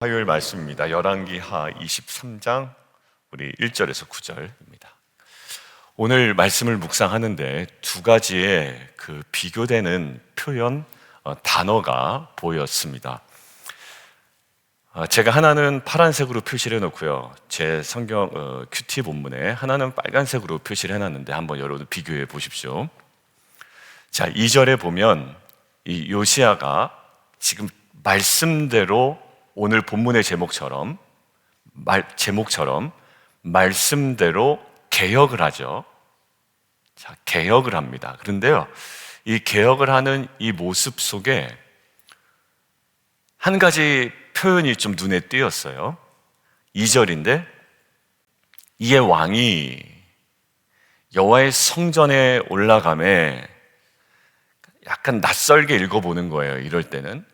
화요일 말씀입니다. 열왕기하 23장 우리 1절에서 9절입니다. 오늘 말씀을 묵상하는데 두 가지의 그 비교되는 표현, 단어가 보였습니다. 제가 하나는 파란색으로 표시를 해놓고요, 제 성경 큐티 본문에 하나는 빨간색으로 표시를 해놨는데 한번 여러분 비교해 보십시오. 자, 2절에 보면 이 요시야가 지금 말씀대로 오늘 본문의 제목처럼 말씀대로 개혁을 하죠. 자, 개혁을 합니다. 그런데요, 이 개혁을 하는 이 모습 속에 한 가지 표현이 좀 눈에 띄었어요. 2절인데 이에 왕이 여호와의 성전에 올라가매, 약간 낯설게 읽어보는 거예요. 이럴 때는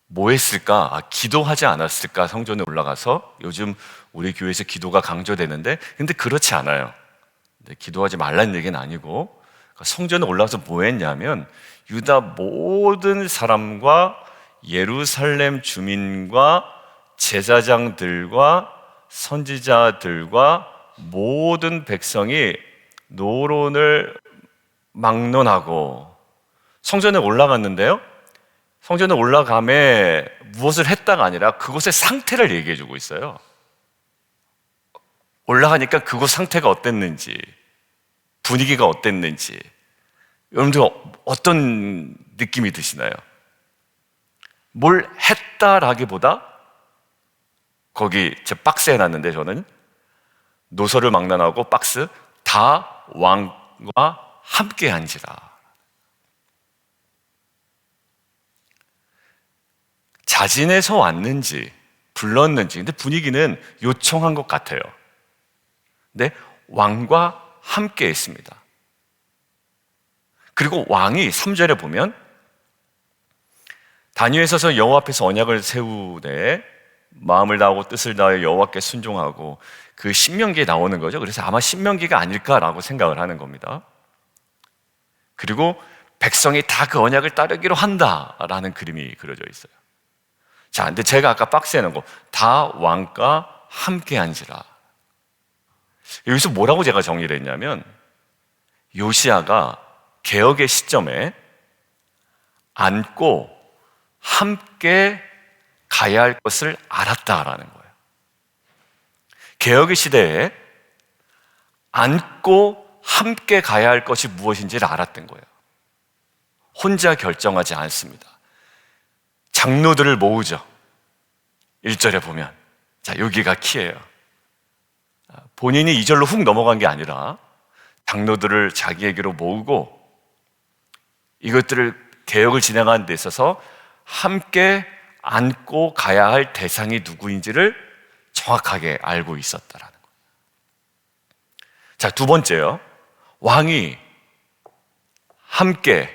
뭐 했을까? 기도하지 않았을까? 성전에 올라가서. 요즘 우리 교회에서 기도가 강조되는데, 근데 그렇지 않아요. 기도하지 말라는 얘기는 아니고, 성전에 올라가서 뭐 했냐면 유다 모든 사람과 예루살렘 주민과 제사장들과 선지자들과 모든 백성이 노론을 막론하고 성전에 올라갔는데요, 성전에 올라가매 무엇을 했다가 아니라 그곳의 상태를 얘기해 주고 있어요. 올라가니까 그곳 상태가 어땠는지, 분위기가 어땠는지. 여러분들 어떤 느낌이 드시나요? 뭘 했다라기보다, 거기 제 박스에 해놨는데, 저는 노서를 막론하고 박스, 다 왕과 함께 한지라. 자진해서 왔는지 불렀는지, 근데 분위기는 요청한 것 같아요. 근데 왕과 함께 했습니다. 그리고 왕이 3절에 보면 다니엘에 서서 여호와 앞에서 언약을 세우되 마음을 다하고 뜻을 다하여 여호와께 순종하고, 그 신명기에 나오는 거죠. 그래서 아마 신명기가 아닐까라고 생각을 하는 겁니다. 그리고 백성이 다 그 언약을 따르기로 한다라는 그림이 그려져 있어요. 자, 근데 제가 아까 박스에 넣은 거, 다 왕과 함께 한지라. 여기서 뭐라고 제가 정리를 했냐면, 요시야가 개혁의 시점에 안고 함께 가야 할 것을 알았다라는 거예요. 개혁의 시대에 안고 함께 가야 할 것이 무엇인지를 알았던 거예요. 혼자 결정하지 않습니다. 장로들을 모으죠. 1절에 보면. 자, 여기가 키예요. 본인이 2절로 훅 넘어간 게 아니라 장로들을 자기에게로 모으고 이것들을 개혁을 진행하는 데 있어서 함께 안고 가야 할 대상이 누구인지를 정확하게 알고 있었다라는 거예요. 자, 두 번째요. 왕이 함께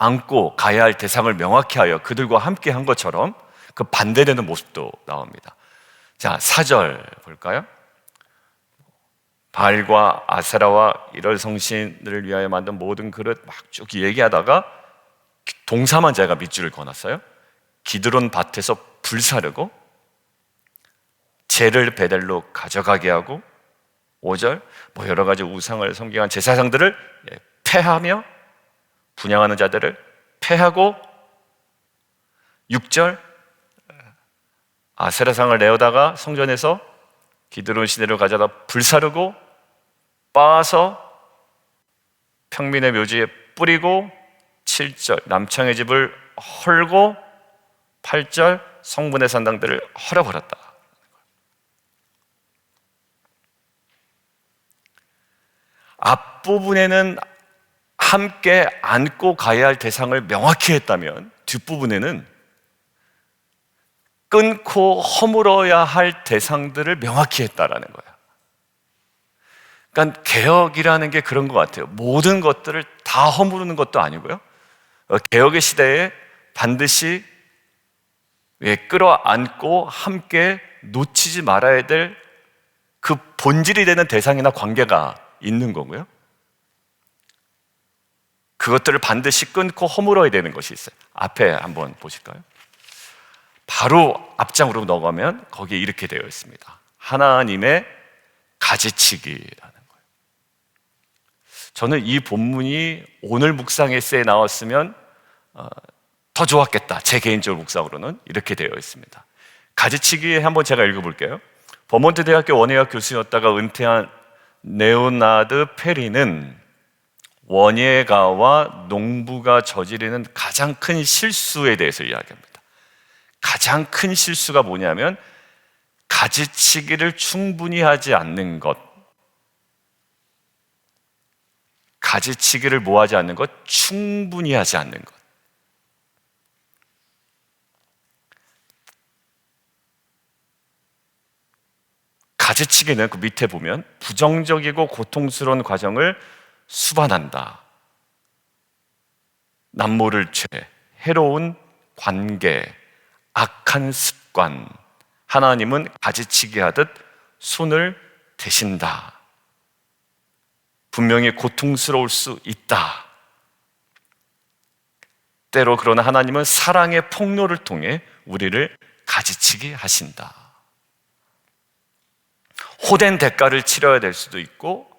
안고 가야 할 대상을 명확히 하여 그들과 함께 한 것처럼 그 반대되는 모습도 나옵니다. 자, 4절 볼까요? 바알과 아세라와 이럴 성신을 위하여 만든 모든 그릇 막 쭉 얘기하다가 동사만 제가 밑줄을 그어놨어요. 기드론 밭에서 불사르고 재를 베델로 가져가게 하고, 5절 뭐 여러 가지 우상을 섬기는 제사장들을 패하며 분향하는 자들을 패하고, 6절 아세라상을 내어다가 성전에서 기드론 시내를 가져다 불사르고 빻아서 평민의 묘지에 뿌리고, 7절 남창의 집을 헐고, 8절 성문의 산당들을 헐어버렸다. 앞부분에는 함께 안고 가야 할 대상을 명확히 했다면, 뒷부분에는 끊고 허물어야 할 대상들을 명확히 했다라는 거예요. 그러니까 개혁이라는 게 그런 것 같아요. 모든 것들을 다 허무르는 것도 아니고요, 개혁의 시대에 반드시 끌어안고 함께 놓치지 말아야 될 그 본질이 되는 대상이나 관계가 있는 거고요, 그것들을 반드시 끊고 허물어야 되는 것이 있어요. 앞에 한번 보실까요? 바로 앞장으로 넘어가면 거기에 이렇게 되어 있습니다. 하나님의 가지치기라는 거예요. 저는 이 본문이 오늘 묵상 에세이에 나왔으면 더 좋았겠다. 제 개인적 묵상으로는 이렇게 되어 있습니다. 가지치기 한번 제가 읽어볼게요. 버몬트 대학교 원예학 교수였다가 은퇴한 레오나드 페리는 원예가와 농부가 저지르는 가장 큰 실수에 대해서 이야기합니다. 가장 큰 실수가 뭐냐면 가지치기를 충분히 하지 않는 것, 가지치기를 뭐하지 않는 것, 충분히 하지 않는 것. 가지치기는 그 밑에 보면 부정적이고 고통스러운 과정을 수반한다. 남모를 죄, 해로운 관계, 악한 습관, 하나님은 가지치기 하듯 손을 대신다. 분명히 고통스러울 수 있다. 때로 그러나 하나님은 사랑의 폭로를 통해 우리를 가지치기 하신다. 호된 대가를 치러야 될 수도 있고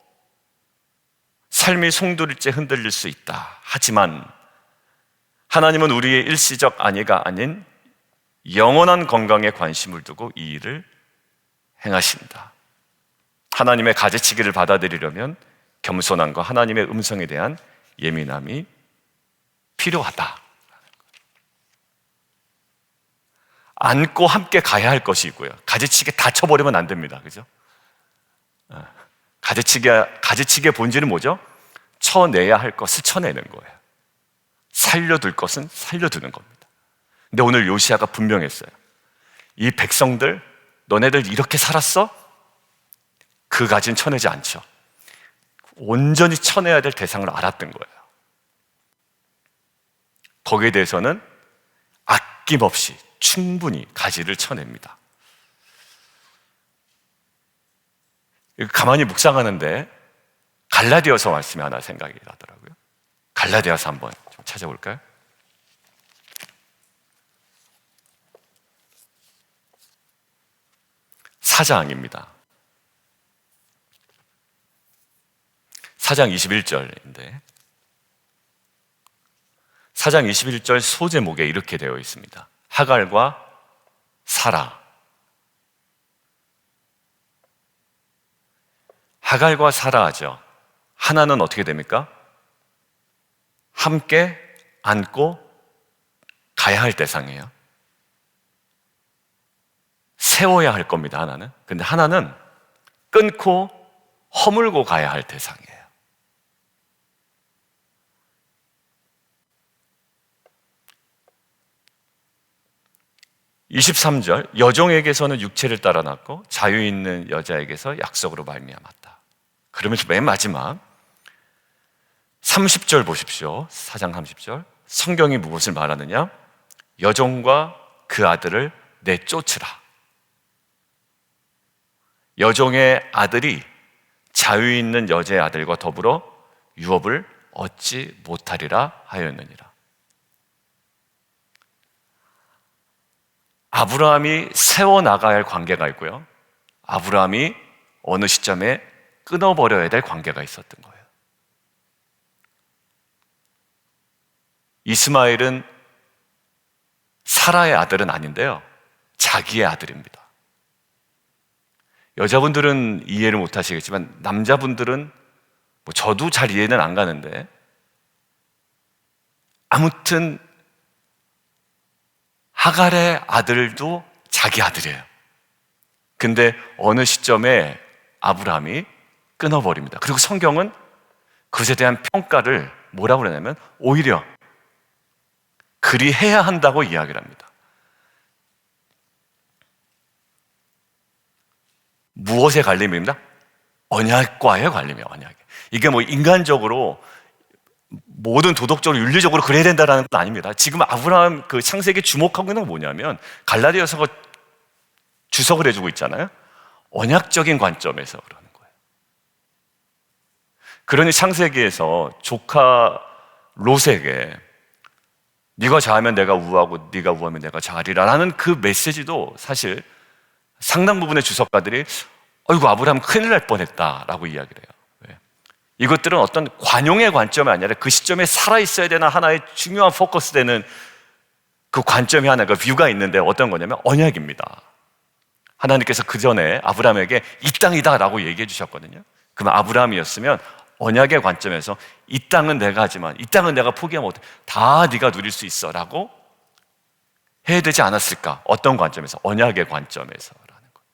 삶이 송두리째 흔들릴 수 있다. 하지만 하나님은 우리의 일시적 안위가 아닌 영원한 건강에 관심을 두고 이 일을 행하신다. 하나님의 가지치기를 받아들이려면 겸손함과 하나님의 음성에 대한 예민함이 필요하다. 안고 함께 가야 할 것이 있고요. 가지치기 다 쳐버리면 안 됩니다. 그죠? 가지치기의 본질은 뭐죠? 쳐내야 할 것을 쳐내는 거예요. 살려둘 것은 살려두는 겁니다. 근데 오늘 요시야가 분명했어요. 이 백성들, 너네들 이렇게 살았어? 그 가진 쳐내지 않죠. 온전히 쳐내야 될 대상을 알았던 거예요. 거기에 대해서는 아낌없이 충분히 가지를 쳐냅니다. 가만히 묵상하는데 갈라디아서 말씀이 하나 생각이 나더라고요. 갈라디아서 한번 좀 찾아볼까요? 사장입니다. 4장 21절인데 4장 21절 소제목에 이렇게 되어 있습니다. 하갈과 사라. 하갈과 사라하죠. 하나는 어떻게 됩니까? 함께 안고 가야 할 대상이에요. 세워야 할 겁니다, 하나는. 근데 하나는 끊고 허물고 가야 할 대상이에요. (23절) 여종에게서는 육체를 따라 낳고 자유 있는 여자에게서 약속으로 말미암았다. 그러면서 맨 마지막 30절 보십시오. 4장 30절 성경이 무엇을 말하느냐? 여종과 그 아들을 내쫓으라. 여종의 아들이 자유 있는 여자의 아들과 더불어 유업을 얻지 못하리라 하였느니라. 아브라함이 세워나가야 할 관계가 있고요, 아브라함이 어느 시점에 끊어버려야 될 관계가 있었던 거예요. 이스마엘은 사라의 아들은 아닌데요, 자기의 아들입니다. 여자분들은 이해를 못 하시겠지만 남자분들은 저도 잘 이해는 안 가는데, 아무튼 하갈의 아들도 자기 아들이에요. 근데 어느 시점에 아브라함이 끊어버립니다. 그리고 성경은 그것에 대한 평가를 뭐라고 그러냐면 오히려 그리 해야 한다고 이야기를 합니다. 무엇의 갈림입니다? 언약과의 관림이에요. 언약이. 이게 인간적으로 모든 도덕적으로 윤리적으로 그래야 된다는 건 아닙니다. 지금 아브라함 그 창세기에 주목하고 있는 건 뭐냐면 갈라디아서가 주석을 해주고 있잖아요. 언약적인 관점에서 그러는 거예요. 그러니 창세기에서 조카 롯에게 네가 좌하면 내가 우하고 네가 우하면 내가 좌하리라라는 그 메시지도 사실 상당 부분의 주석가들이 어이구 아브라함 큰일 날 뻔했다라고 이야기를 해요. 왜? 이것들은 어떤 관용의 관점이 아니라 그 시점에 살아있어야 되는 하나의 중요한 포커스되는 그 관점이 하나, 그 뷰가 있는데 어떤 거냐면 언약입니다. 하나님께서 그 전에 아브라함에게 이 땅이다 라고 얘기해 주셨거든요. 그럼 아브라함이었으면 언약의 관점에서 이 땅은 내가 하지만 이 땅은 내가 포기하면 못해. 다 네가 누릴 수 있어 라고 해야 되지 않았을까? 어떤 관점에서? 언약의 관점에서라는 거예요.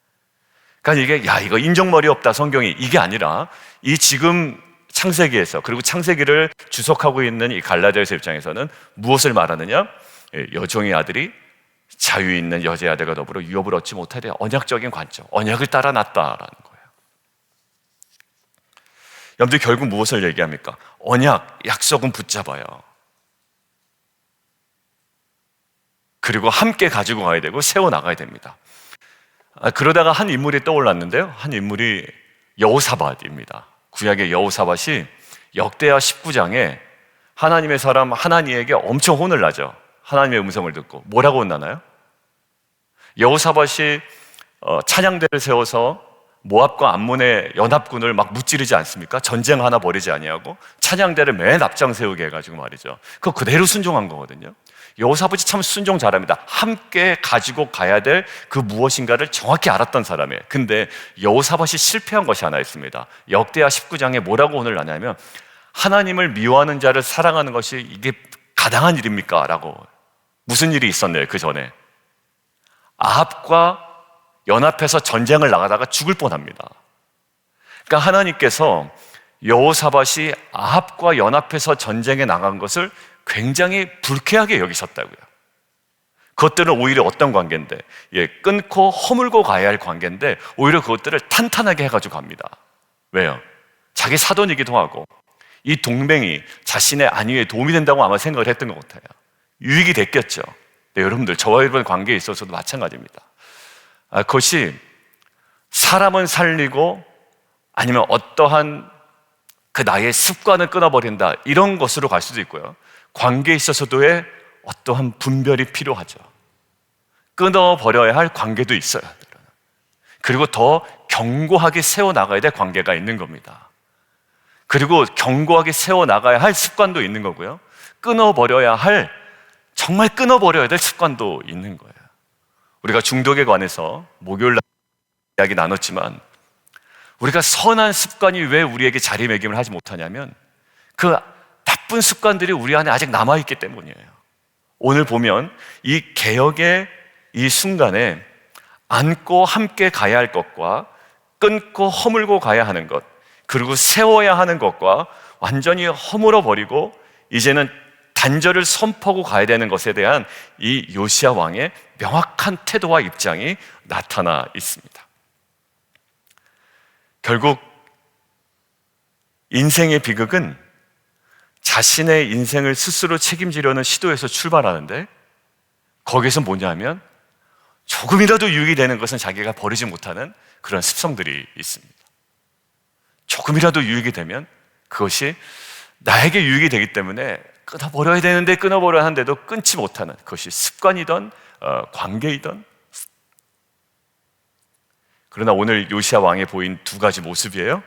그러니까 이게 이거 인정머리 없다 성경이 이게 아니라 이 지금 창세기에서 그리고 창세기를 주석하고 있는 이 갈라디아서 입장에서는 무엇을 말하느냐? 여종의 아들이 자유 있는 여자의 아들과 더불어 유업을 얻지 못하되 언약적인 관점, 언약을 따라 났다라는 거예요. 여러분들 결국 무엇을 얘기합니까? 언약, 약속은 붙잡아요. 그리고 함께 가지고 가야 되고 세워나가야 됩니다. 그러다가 한 인물이 떠올랐는데요. 한 인물이 여호사밧입니다. 구약의 여호사밧이 역대하 19장에 하나님의 사람 하나니에게 엄청 혼을 나죠. 하나님의 음성을 듣고 뭐라고 혼나나요? 여호사밧이 찬양대를 세워서 모압과 암몬의 연합군을 막 무찌르지 않습니까? 전쟁 하나 벌이지 아니하고 찬양대를 맨 앞장 세우게 해가지고 말이죠. 그거 그대로 순종한 거거든요. 여호사밧이 참 순종 잘합니다. 함께 가지고 가야 될 그 무엇인가를 정확히 알았던 사람이에요. 근데 여호사밧이 실패한 것이 하나 있습니다. 역대하 19장에 뭐라고 혼을 나냐면 하나님을 미워하는 자를 사랑하는 것이 이게 가당한 일입니까? 라고. 무슨 일이 있었네요, 그 전에. 아합과 연합해서 전쟁을 나가다가 죽을 뻔합니다. 그러니까 하나님께서 여호사밧이 아합과 연합해서 전쟁에 나간 것을 굉장히 불쾌하게 여기셨다고요. 그것들은 오히려 어떤 관계인데, 끊고 허물고 가야 할 관계인데 오히려 그것들을 탄탄하게 해가지고 갑니다. 왜요? 자기 사돈이기도 하고 이 동맹이 자신의 안위에 도움이 된다고 아마 생각을 했던 것 같아요. 유익이 됐겠죠. 네, 여러분들 저와 여러분 관계에 있어서도 마찬가지입니다. 그것이 사람은 살리고 아니면 어떠한 그 나의 습관을 끊어버린다 이런 것으로 갈 수도 있고요. 관계에 있어서도의 어떠한 분별이 필요하죠. 끊어버려야 할 관계도 있어요. 그리고 더 견고하게 세워나가야 될 관계가 있는 겁니다. 그리고 견고하게 세워나가야 할 습관도 있는 거고요. 끊어버려야 할, 정말 끊어버려야 될 습관도 있는 거예요. 우리가 중독에 관해서 목요일 이야기 나눴지만 우리가 선한 습관이 왜 우리에게 자리매김을 하지 못하냐면 그 나쁜 습관들이 우리 안에 아직 남아있기 때문이에요. 오늘 보면 이 개혁의 이 순간에 안고 함께 가야 할 것과 끊고 허물고 가야 하는 것, 그리고 세워야 하는 것과 완전히 허물어 버리고 이제는 단절을 선포하고 가야 되는 것에 대한 이 요시야 왕의 명확한 태도와 입장이 나타나 있습니다. 결국 인생의 비극은 자신의 인생을 스스로 책임지려는 시도에서 출발하는데 거기서 뭐냐면 조금이라도 유익이 되는 것은 자기가 버리지 못하는 그런 습성들이 있습니다. 조금이라도 유익이 되면 그것이 나에게 유익이 되기 때문에 끊어버려야 되는데 끊어버려야 하는데도 끊지 못하는, 그것이 습관이든 관계이든. 그러나 오늘 요시야 왕에 보인 두 가지 모습이에요.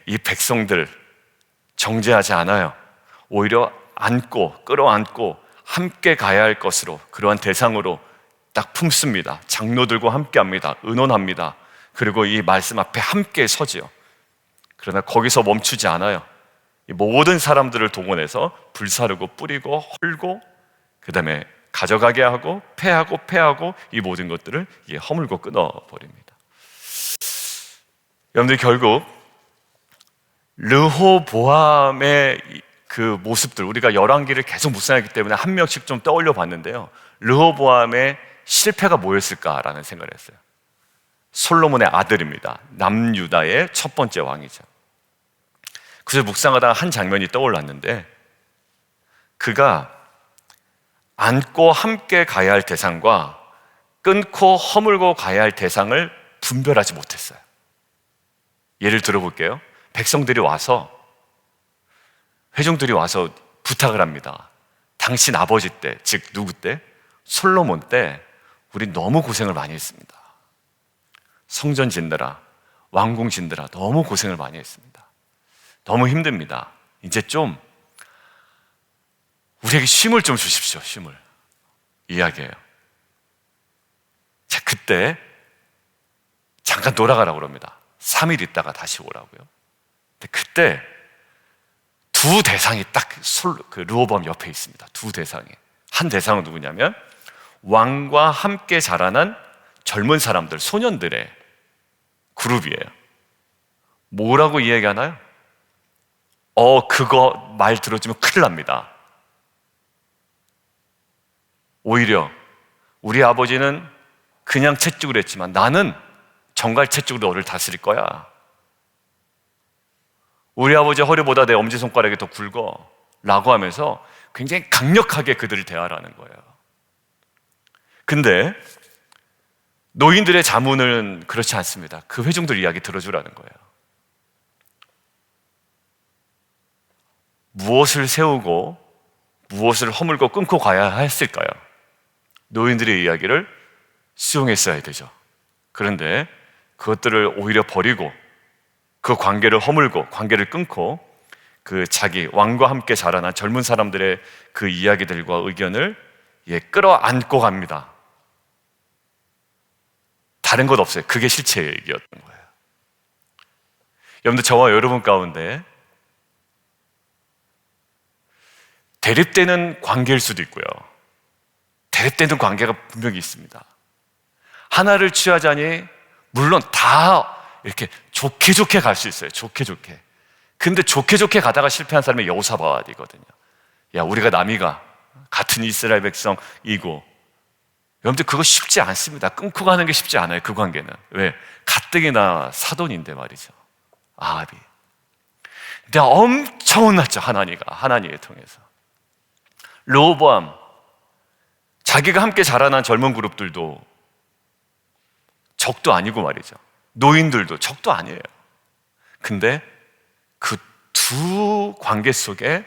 이 백성들 정죄하지 않아요. 오히려 안고 끌어안고 함께 가야 할 것으로, 그러한 대상으로 딱 품습니다. 장로들과 함께합니다. 의논합니다. 그리고 이 말씀 앞에 함께 서지요. 그러나 거기서 멈추지 않아요. 모든 사람들을 동원해서 불사르고 뿌리고 헐고 그 다음에 가져가게 하고 패하고 이 모든 것들을 허물고 끊어버립니다. 여러분들 결국 르호보암의 그 모습들, 우리가 열왕기를 계속 묵상하기 때문에 한 명씩 좀 떠올려 봤는데요. 르호보암의 실패가 뭐였을까라는 생각을 했어요. 솔로몬의 아들입니다. 남유다의 첫 번째 왕이죠. 그래서 묵상하다가 한 장면이 떠올랐는데 그가 안고 함께 가야 할 대상과 끊고 허물고 가야 할 대상을 분별하지 못했어요. 예를 들어볼게요. 백성들이 와서, 회중들이 와서 부탁을 합니다. 당신 아버지 때, 즉 누구 때? 솔로몬 때 우리 너무 고생을 많이 했습니다. 성전 짓느라, 왕궁 짓느라 너무 고생을 많이 했습니다. 너무 힘듭니다. 이제 좀 우리에게 쉼을 좀 주십시오. 쉼을. 이야기해요. 자, 그때 잠깐 돌아가라고 그럽니다. 3일 있다가 다시 오라고요. 근데 그때 두 대상이 딱 르호보암 옆에 있습니다. 두 대상이. 한 대상은 누구냐면 왕과 함께 자라난 젊은 사람들, 소년들의 그룹이에요. 뭐라고 이야기하나요? 그거 말 들어주면 큰일 납니다. 오히려 우리 아버지는 그냥 채찍으로 했지만 나는 정갈 채찍으로 너를 다스릴 거야. 우리 아버지 허리보다 내 엄지손가락이 더 굵어 라고 하면서 굉장히 강력하게 그들을 대하라는 거예요. 근데 노인들의 자문은 그렇지 않습니다. 그 회중들 이야기 들어주라는 거예요. 무엇을 세우고 무엇을 허물고 끊고 가야 했을까요? 노인들의 이야기를 수용했어야 되죠. 그런데 그것들을 오히려 버리고 그 관계를 허물고 관계를 끊고 그 자기 왕과 함께 자라난 젊은 사람들의 그 이야기들과 의견을 끌어안고 갑니다. 다른 것 없어요. 그게 실체 얘기였던 거예요. 여러분들, 저와 여러분 가운데 대립되는 관계일 수도 있고요. 대립되는 관계가 분명히 있습니다. 하나를 취하자니 물론 다 이렇게 좋게 갈 수 있어요. 좋게. 근데 좋게 가다가 실패한 사람이 여호사밧이거든요. 야, 우리가 남이가 같은 이스라엘 백성이고, 여러분들 그거 쉽지 않습니다. 끊고 가는 게 쉽지 않아요. 그 관계는. 왜? 가뜩이나 사돈인데 말이죠. 아합이. 근데 엄청 혼났죠. 하나님을 통해서. 르호보암, 자기가 함께 자라난 젊은 그룹들도 적도 아니고 말이죠. 노인들도 적도 아니에요. 근데 그 두 관계 속에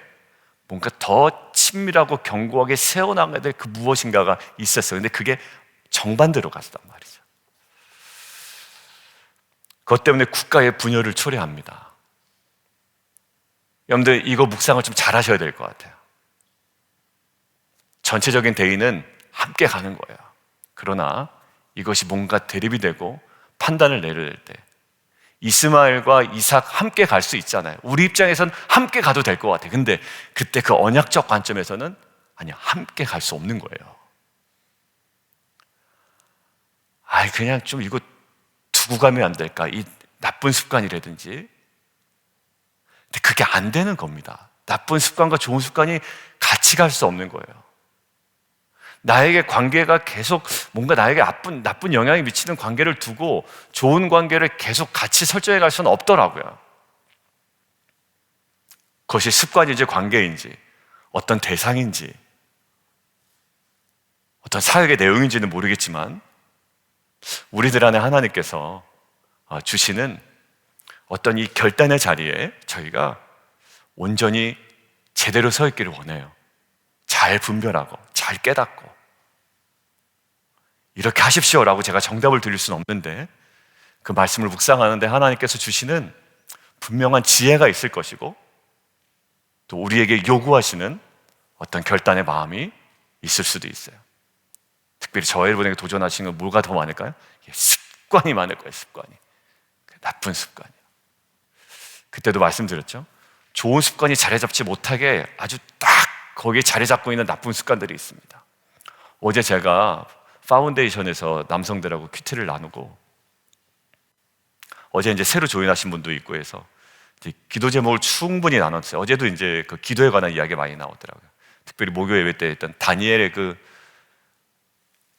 뭔가 더 친밀하고 견고하게 세워나가야 될 그 무엇인가가 있었어요. 근데 그게 정반대로 갔단 말이죠. 그것 때문에 국가의 분열을 초래합니다. 여러분들, 이거 묵상을 좀 잘 하셔야 될 것 같아요. 전체적인 대의는 함께 가는 거예요. 그러나 이것이 뭔가 대립이 되고 판단을 내릴 때 이스마엘과 이삭 함께 갈 수 있잖아요. 우리 입장에선 함께 가도 될 것 같아요. 근데 그때 그 언약적 관점에서는 아니요, 함께 갈 수 없는 거예요. 그냥 좀 이거 두고 가면 안 될까? 이 나쁜 습관이라든지. 근데 그게 안 되는 겁니다. 나쁜 습관과 좋은 습관이 같이 갈 수 없는 거예요. 나에게 관계가 계속 뭔가 나에게 나쁜 영향이 미치는 관계를 두고 좋은 관계를 계속 같이 설정해 갈 수는 없더라고요. 그것이 습관인지 관계인지 어떤 대상인지 어떤 사역의 내용인지는 모르겠지만 우리들 안에 하나님께서 주시는 어떤 이 결단의 자리에 저희가 온전히 제대로 서 있기를 원해요. 잘 분별하고 잘 깨닫고 이렇게 하십시오라고 제가 정답을 드릴 수는 없는데 그 말씀을 묵상하는데 하나님께서 주시는 분명한 지혜가 있을 것이고 또 우리에게 요구하시는 어떤 결단의 마음이 있을 수도 있어요. 특별히 저와 여러분에게 도전하시는 건 뭐가 더 많을까요? 습관이 많을 거예요. 습관이. 나쁜 습관이요. 그때도 말씀드렸죠. 좋은 습관이 자리 잡지 못하게 아주 딱 거기에 자리 잡고 있는 나쁜 습관들이 있습니다. 어제 제가 파운데이션에서 남성들하고 큐티를 나누고 어제 이제 새로 조인하신 분도 있고 해서 이제 기도 제목을 충분히 나눴어요. 어제도 이제 그 기도에 관한 이야기 많이 나오더라고요. 특별히 목요 예배 때 했던 다니엘의 그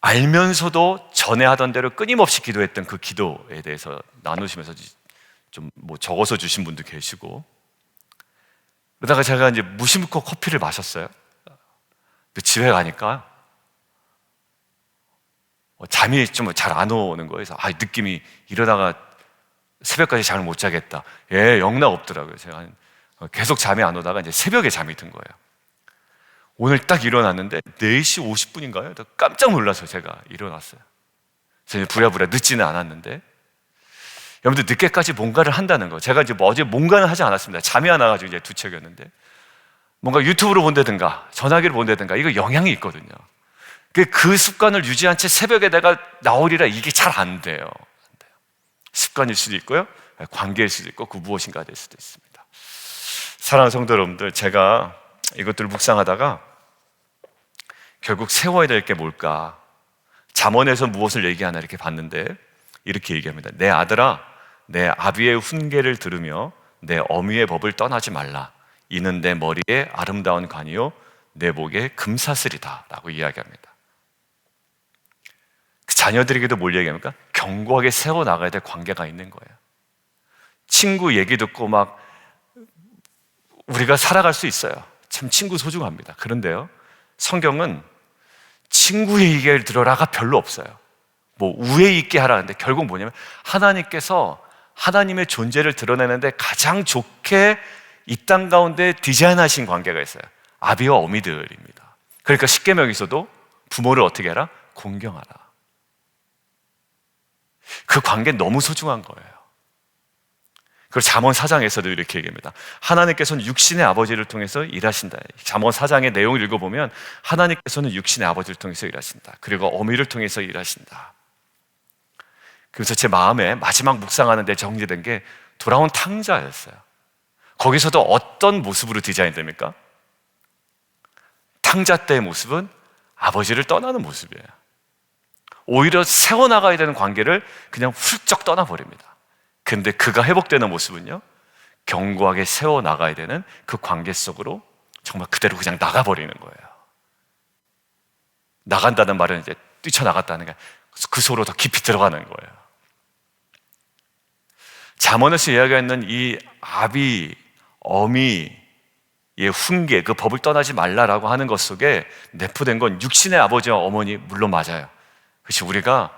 알면서도 전에 하던 대로 끊임없이 기도했던 그 기도에 대해서 나누시면서 좀 뭐 적어서 주신 분도 계시고 그러다가 제가 이제 무심코 커피를 마셨어요. 근데 집에 가니까 잠이 좀 잘 안 오는 거예요. 그래서 느낌이 이러다가 새벽까지 잠을 못 자겠다. 영락 없더라고요. 제가 계속 잠이 안 오다가 이제 새벽에 잠이 든 거예요. 오늘 딱 일어났는데 4시 50분인가요? 깜짝 놀라서 제가 일어났어요. 저는 부랴부랴 늦지는 않았는데, 여러분들 늦게까지 뭔가를 한다는 거, 제가 이제 어제 뭔가는 하지 않았습니다. 잠이 안 와가지고 이제 두책이었는데, 뭔가 유튜브로 본다든가 전화기를 본다든가, 이거 영향이 있거든요. 그 습관을 유지한 채 새벽에 내가 나오리라, 이게 잘 안 돼요. 습관일 수도 있고요, 관계일 수도 있고, 그 무엇인가 될 수도 있습니다. 사랑하는 성도 여러분들, 제가 이것들을 묵상하다가 결국 세워야 될 게 뭘까, 잠언에서 무엇을 얘기하나 이렇게 봤는데 이렇게 얘기합니다. 내 아들아, 내 아비의 훈계를 들으며 내 어미의 법을 떠나지 말라. 이는 내 머리에 아름다운 관이요 내 목에 금사슬이다 라고 이야기합니다. 그 자녀들에게도 뭘 얘기합니까? 견고하게 세워나가야 될 관계가 있는 거예요. 친구 얘기 듣고 막 우리가 살아갈 수 있어요. 참 친구 소중합니다. 그런데요, 성경은 친구의 얘기를 들어라가 별로 없어요. 뭐 우애 있게 하라는데 결국 뭐냐면, 하나님께서 하나님의 존재를 드러내는데 가장 좋게 이 땅 가운데 디자인하신 관계가 있어요. 아비와 어미들입니다. 그러니까 십계명에서도 부모를 어떻게 해라? 공경하라. 그 관계는 너무 소중한 거예요. 그리고 잠언 4장에서도 이렇게 얘기합니다. 하나님께서는 육신의 아버지를 통해서 일하신다. 잠언 4장의 내용을 읽어보면 하나님께서는 육신의 아버지를 통해서 일하신다. 그리고 어미를 통해서 일하신다. 그래서 제 마음에 마지막 묵상하는 데 정리된 게 돌아온 탕자였어요. 거기서도 어떤 모습으로 디자인됩니까? 탕자 때의 모습은 아버지를 떠나는 모습이에요. 오히려 세워나가야 되는 관계를 그냥 훌쩍 떠나버립니다. 근데 그가 회복되는 모습은요, 견고하게 세워나가야 되는 그 관계 속으로 정말 그대로 그냥 나가버리는 거예요. 나간다는 말은 이제 뛰쳐나갔다는 게 그 속으로 더 깊이 들어가는 거예요. 잠언에서 이야기하는 이 아비, 어미의 훈계, 그 법을 떠나지 말라라고 하는 것 속에 내포된 건 육신의 아버지와 어머니 물론 맞아요. 그것이 우리가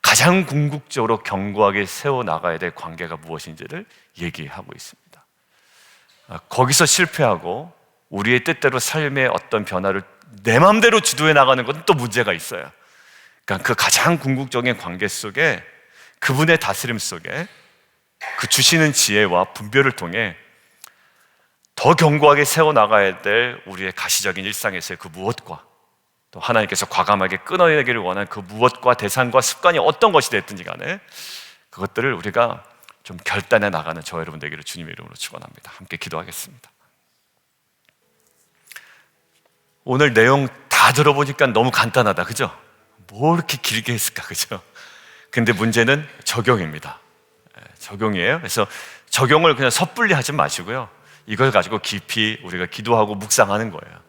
가장 궁극적으로 견고하게 세워나가야 될 관계가 무엇인지를 얘기하고 있습니다. 거기서 실패하고 우리의 뜻대로 삶의 어떤 변화를 내 마음대로 주도해 나가는 것은 또 문제가 있어요. 그러니까 그 가장 궁극적인 관계 속에, 그분의 다스림 속에, 그 주시는 지혜와 분별을 통해 더 견고하게 세워나가야 될 우리의 가시적인 일상에서의 그 무엇과, 또 하나님께서 과감하게 끊어내기를 원하는 그 무엇과 대상과 습관이 어떤 것이 됐든지 간에 그것들을 우리가 좀 결단해 나가는 저 여러분 되기를 주님의 이름으로 축원합니다. 함께 기도하겠습니다. 오늘 내용 다 들어보니까 너무 간단하다, 그죠? 뭐 이렇게 길게 했을까, 그죠? 근데 문제는 적용입니다. 적용이에요. 그래서 적용을 그냥 섣불리 하지 마시고요, 이걸 가지고 깊이 우리가 기도하고 묵상하는 거예요.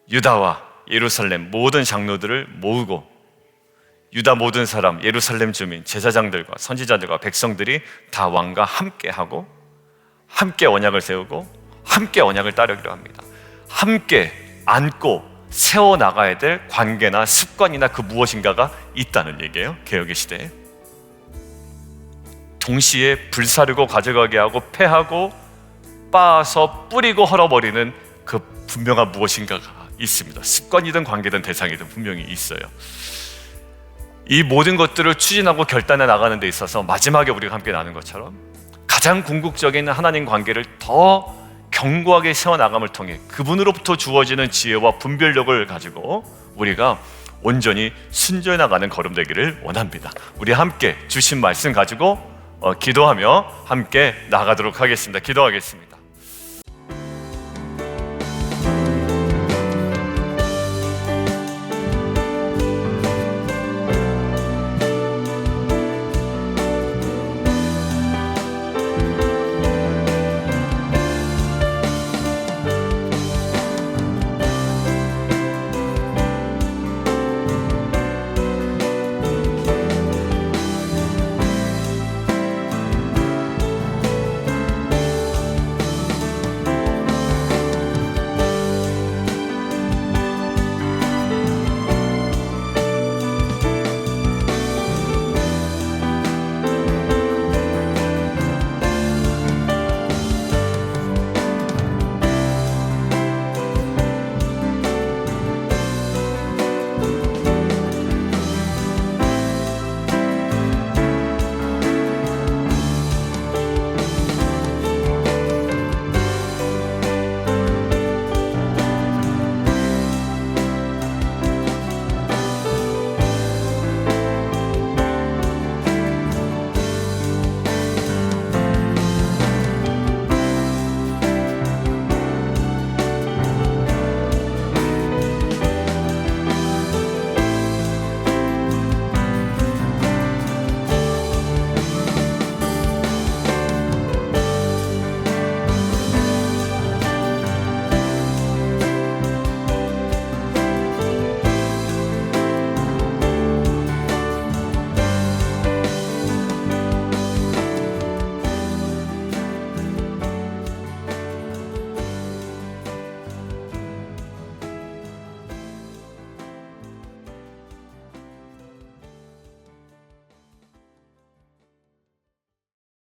유다와 예루살렘 모든 장로들을 모으고, 유다 모든 사람, 예루살렘 주민, 제사장들과 선지자들과 백성들이 다 왕과 함께하고 함께 언약을 세우고 함께 언약을 따르기로 합니다. 함께 안고 세워나가야 될 관계나 습관이나 그 무엇인가가 있다는 얘기예요. 개혁의 시대에 동시에 불사르고 가져가게 하고 패하고 빻아서 뿌리고 헐어버리는 그 분명한 무엇인가가 있습니다. 습관이든 관계든 대상이든 분명히 있어요. 이 모든 것들을 추진하고 결단해 나가는 데 있어서 마지막에 우리가 함께 나눈 것처럼 가장 궁극적인 하나님 관계를 더 견고하게 세워나감을 통해 그분으로부터 주어지는 지혜와 분별력을 가지고 우리가 온전히 순종해 나가는 걸음 되기를 원합니다. 우리 함께 주신 말씀 가지고 기도하며 함께 나가도록 하겠습니다. 기도하겠습니다.